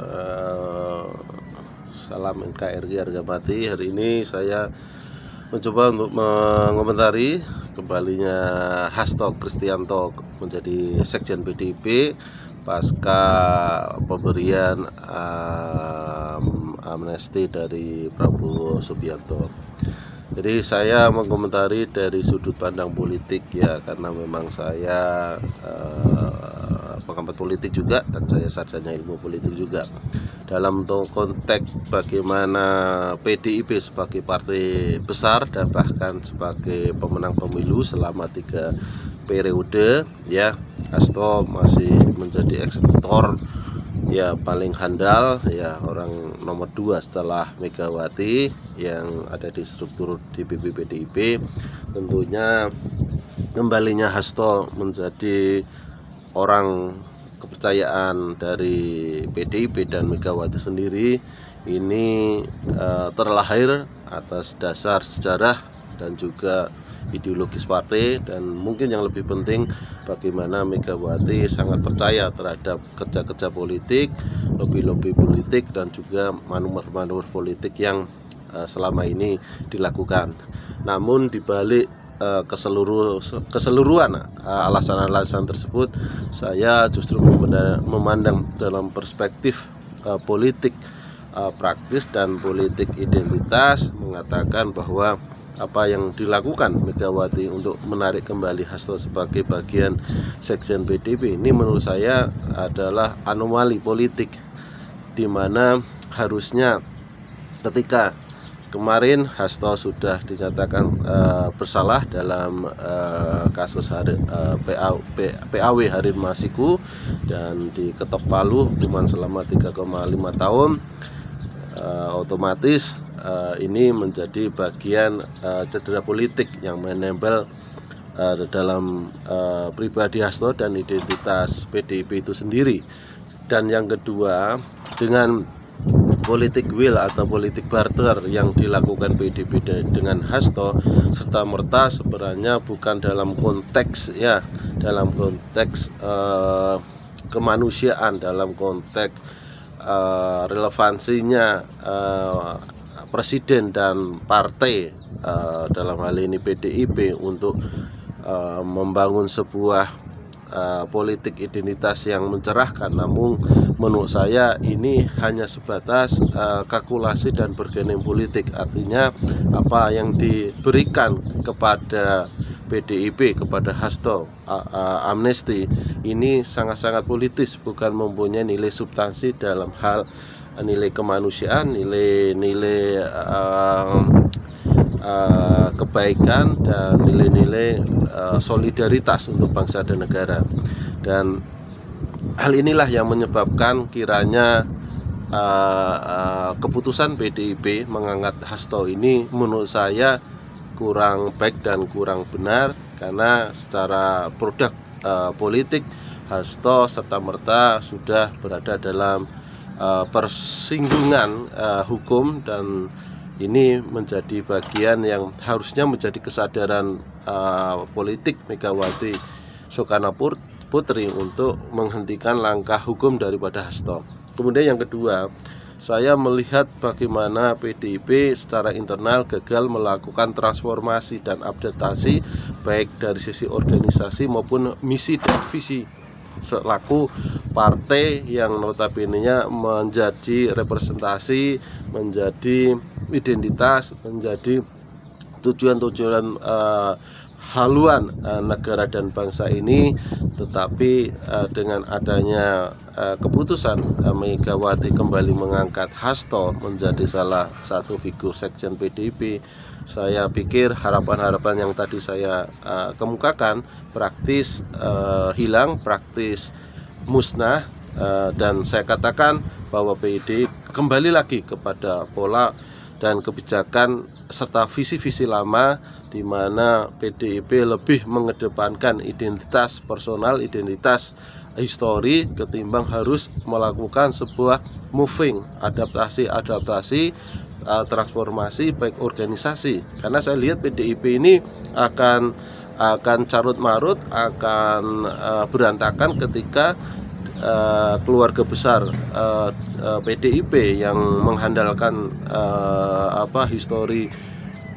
Eh, Salam NKRI harga mati. Hari ini saya mencoba untuk mengomentari kembalinya Hasto Kristianto menjadi Sekjen PDIP pasca pemberian amnesti dari Prabowo Subianto. Jadi saya mengomentari dari sudut pandang politik ya, karena memang saya pengamat politik juga dan saya sarjana ilmu politik juga. Dalam konteks bagaimana PDIP sebagai partai besar dan bahkan sebagai pemenang pemilu selama 3 periode ya, Hasto masih menjadi eksekutor ya paling handal ya, orang nomor 2 setelah Megawati yang ada di struktur DPP PDIP. Tentunya kembalinya Hasto menjadi orang kepercayaan dari PDIP dan Megawati sendiri ini terlahir atas dasar sejarah dan juga ideologis partai, dan mungkin yang lebih penting bagaimana Megawati sangat percaya terhadap kerja-kerja politik, lobby-lobby politik dan juga manuver-manuver politik yang selama ini dilakukan. Namun dibalik keseluruhan alasan-alasan tersebut, saya justru memandang dalam perspektif politik praktis dan politik identitas, mengatakan bahwa apa yang dilakukan Megawati untuk menarik kembali Hasto sebagai bagian Sekjen PDIP ini menurut saya adalah anomali politik, di mana harusnya ketika kemarin Hasto sudah dinyatakan bersalah dalam kasus PAW Harun Masiku dan diketok palu hukuman selama 3,5 tahun, otomatis ini menjadi bagian cedera politik yang menempel dalam pribadi Hasto dan identitas PDIP itu sendiri. Dan yang kedua, dengan politik will atau politik barter yang dilakukan PDIP dengan Hasto serta merta sebenarnya bukan dalam konteks ya, dalam konteks kemanusiaan, dalam konteks relevansinya presiden dan partai, dalam hal ini PDIP, untuk membangun sebuah politik identitas yang mencerahkan. Namun menurut saya ini hanya sebatas kalkulasi dan bargaining politik. Artinya apa yang diberikan kepada PDIP, kepada Hasto amnesti ini sangat-sangat politis, bukan mempunyai nilai substansi dalam hal nilai kemanusiaan, nilai-nilai kebaikan dan nilai-nilai solidaritas untuk bangsa dan negara. Dan hal inilah yang menyebabkan kiranya keputusan PDIP mengangkat Hasto ini menurut saya kurang baik dan kurang benar, karena secara produk politik Hasto serta merta sudah berada dalam persinggungan hukum, dan ini menjadi bagian yang harusnya menjadi kesadaran politik Megawati Soekarno Putri untuk menghentikan langkah hukum daripada Hasto. Kemudian yang kedua, saya melihat bagaimana PDIP secara internal gagal melakukan transformasi dan adaptasi baik dari sisi organisasi maupun misi dan visi selaku partai yang notabene-nya menjadi representasi, menjadi identitas, menjadi tujuan-tujuan haluan negara dan bangsa ini. Tetapi dengan adanya keputusan Megawati kembali mengangkat Hasto menjadi salah satu figur Sekjen PDIP, saya pikir harapan-harapan yang tadi saya kemukakan praktis hilang, praktis musnah, dan saya katakan bahwa PDIP kembali lagi kepada pola dan kebijakan serta visi-visi lama, di mana PDIP lebih mengedepankan identitas personal, identitas histori, ketimbang harus melakukan sebuah moving, adaptasi transformasi baik organisasi. Karena saya lihat PDIP ini akan carut marut, akan berantakan ketika keluarga besar PDIP yang mengandalkan histori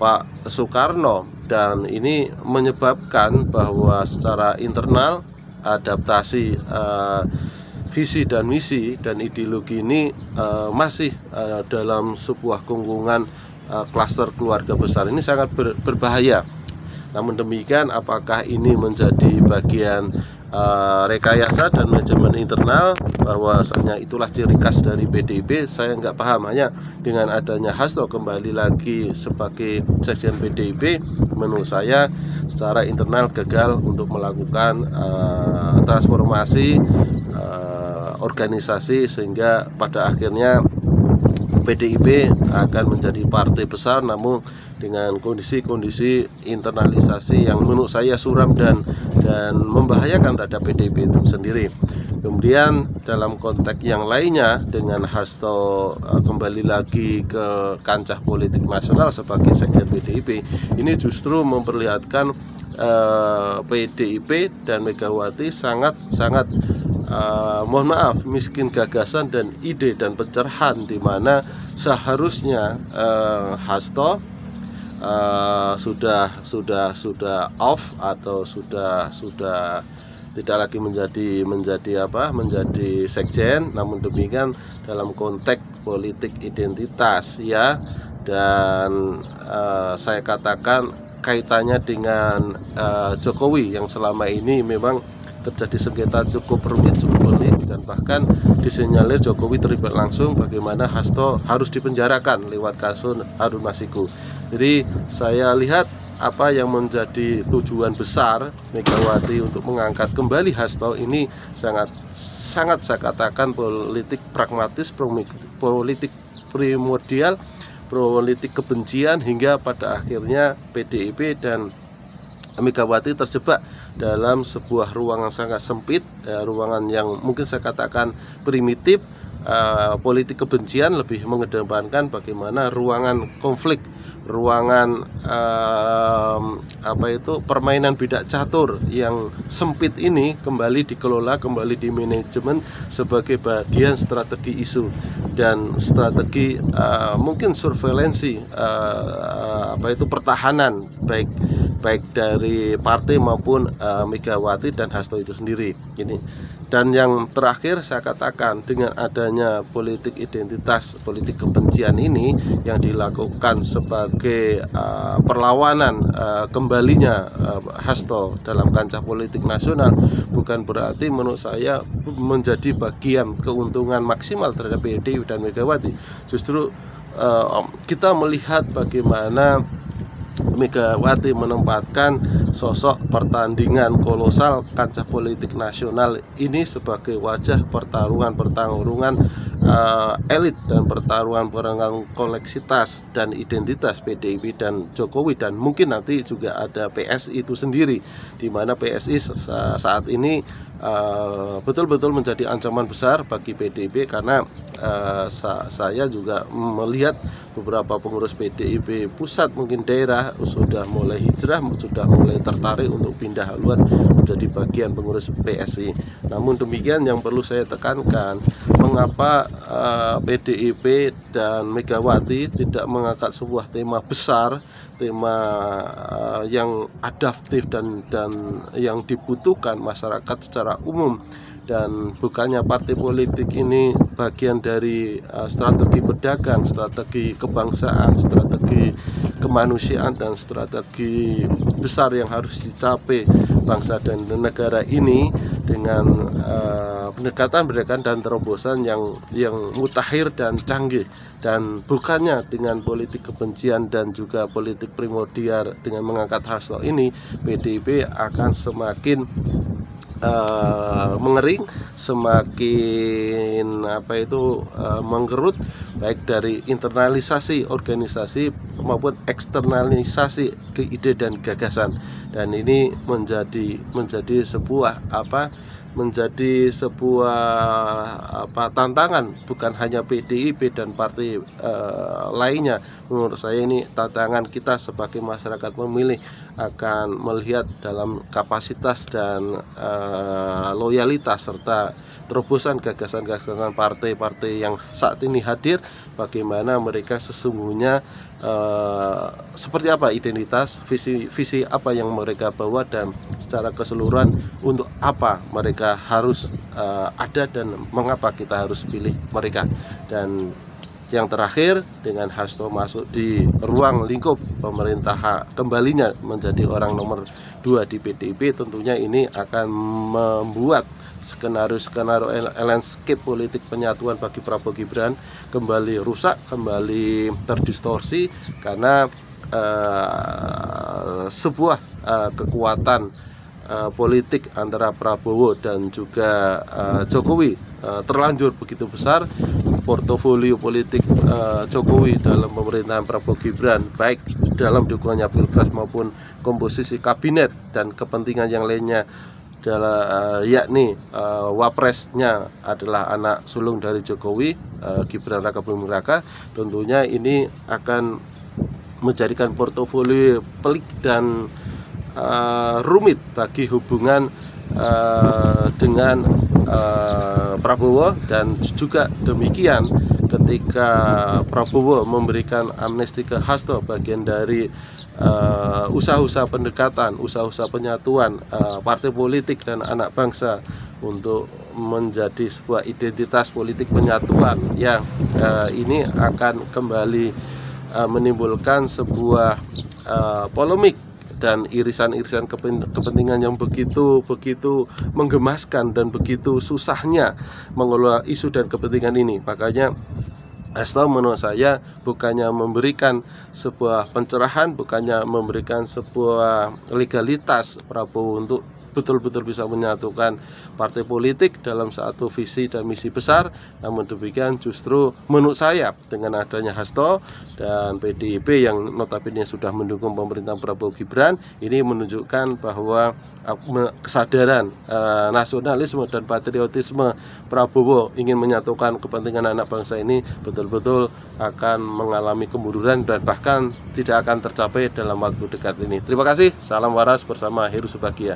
Pak Soekarno, dan ini menyebabkan bahwa secara internal adaptasi visi dan misi dan ideologi ini masih dalam sebuah gungkungan klaster keluarga besar. Ini sangat berbahaya. Namun demikian, apakah ini menjadi bagian rekayasa dan manajemen internal, bahwasanya itulah ciri khas dari PDIP? Saya nggak paham. Hanya dengan adanya Hasto kembali lagi sebagai sekjen PDIP, menurut saya secara internal gagal untuk melakukan transformasi organisasi, sehingga pada akhirnya PDIP akan menjadi partai besar, namun dengan kondisi-kondisi internalisasi yang menurut saya suram dan membahayakan terhadap PDIP itu sendiri. Kemudian dalam konteks yang lainnya, dengan Hasto kembali lagi ke kancah politik nasional sebagai sekjen PDIP, ini justru memperlihatkan PDIP dan Megawati sangat mohon maaf, miskin gagasan dan ide dan pencerahan, di mana seharusnya Hasto sudah off atau sudah tidak lagi menjadi sekjen. Namun demikian dalam konteks politik identitas ya, dan saya katakan kaitannya dengan Jokowi yang selama ini memang terjadi sengketa cukup rumit, cukup pelik, dan bahkan disinyalir Jokowi terlibat langsung bagaimana Hasto harus dipenjarakan lewat kasus Harun Masiku. Jadi saya lihat apa yang menjadi tujuan besar Megawati untuk mengangkat kembali Hasto ini sangat saya katakan politik pragmatis, politik primordial, politik kebencian, hingga pada akhirnya PDIP dan Megawati terjebak dalam sebuah ruangan sangat sempit, ruangan yang mungkin saya katakan primitif. Politik kebencian lebih mengedepankan bagaimana ruangan konflik, ruangan permainan bidak catur yang sempit ini kembali dikelola, kembali di manajemen sebagai bagian strategi isu dan strategi mungkin surveilansi pertahanan baik dari partai maupun Megawati dan Hasto itu sendiri. Dan yang terakhir saya katakan, dengan adanya politik identitas, politik kebencian ini yang dilakukan sebagai perlawanan kembalinya Hasto dalam kancah politik nasional, bukan berarti menurut saya menjadi bagian keuntungan maksimal terhadap PDIP dan Megawati. Justru kita melihat bagaimana Megawati menempatkan sosok pertandingan kolosal kancah politik nasional ini sebagai wajah pertarungan elit dan pertarungan koleksitas dan identitas PDIP dan Jokowi, dan mungkin nanti juga ada PSI itu sendiri, di mana PSI saat ini betul-betul menjadi ancaman besar bagi PDIP, karena saya juga melihat beberapa pengurus PDIP pusat mungkin daerah sudah mulai hijrah, sudah mulai tertarik untuk pindah haluan menjadi bagian pengurus PSI. Namun demikian, yang perlu saya tekankan, mengapa PDIP dan Megawati tidak mengangkat sebuah tema besar, tema yang adaptif dan yang dibutuhkan masyarakat secara umum, dan bukannya partai politik ini bagian dari strategi berdagang, strategi kebangsaan, strategi kemanusiaan, dan strategi besar yang harus dicapai bangsa dan negara ini dengan pendekatan dan terobosan yang mutakhir dan canggih, dan bukannya dengan politik kebencian dan juga politik primordial. Dengan mengangkat Hasto ini, PDIP akan semakin mengering, semakin menggerut, baik dari internalisasi organisasi maupun eksternalisasi ide dan gagasan, dan ini menjadi sebuah menjadi sebuah tantangan bukan hanya PDIP dan partai lainnya. Menurut saya ini tantangan kita sebagai masyarakat pemilih akan melihat dalam kapasitas dan loyalitas serta terobosan gagasan-gagasan partai-partai yang saat ini hadir, bagaimana mereka sesungguhnya seperti apa identitas, visi apa yang mereka bawa, dan secara keseluruhan untuk apa mereka harus ada dan mengapa kita harus pilih mereka. Dan yang terakhir, dengan Hasto masuk di ruang lingkup pemerintah, kembalinya menjadi orang nomor 2 di PDIP, tentunya ini akan membuat skenario landscape politik penyatuan bagi Prabowo Gibran kembali rusak, kembali terdistorsi, karena sebuah kekuatan politik antara Prabowo dan juga Jokowi terlanjur begitu besar. Portofolio politik Jokowi dalam pemerintahan Prabowo Gibran, baik dalam dukungannya Pilpres maupun komposisi kabinet dan kepentingan yang lainnya adalah yakni wapresnya adalah anak sulung dari Jokowi, Gibran Raka Buming Raka. Tentunya ini akan menjadikan portofolio pelik dan rumit bagi hubungan dengan Prabowo, dan juga demikian ketika Prabowo memberikan amnesti ke Hasto, bagian dari usaha-usaha pendekatan, usaha-usaha penyatuan partai politik dan anak bangsa untuk menjadi sebuah identitas politik penyatuan yang ini akan kembali menimbulkan sebuah polemik dan irisan-irisan kepentingan yang begitu menggemaskan dan begitu susahnya mengelola isu dan kepentingan ini. Makanya Hasto menurut saya bukannya memberikan sebuah pencerahan, bukannya memberikan sebuah legalitas Prabowo untuk betul-betul bisa menyatukan partai politik dalam satu visi dan misi besar. Namun demikian justru menurut saya dengan adanya Hasto dan PDIP yang notabene sudah mendukung pemerintahan Prabowo Gibran, ini menunjukkan bahwa kesadaran nasionalisme dan patriotisme Prabowo ingin menyatukan kepentingan anak bangsa ini betul-betul akan mengalami kemunduran dan bahkan tidak akan tercapai dalam waktu dekat ini. Terima kasih, salam waras bersama Heru Subagia.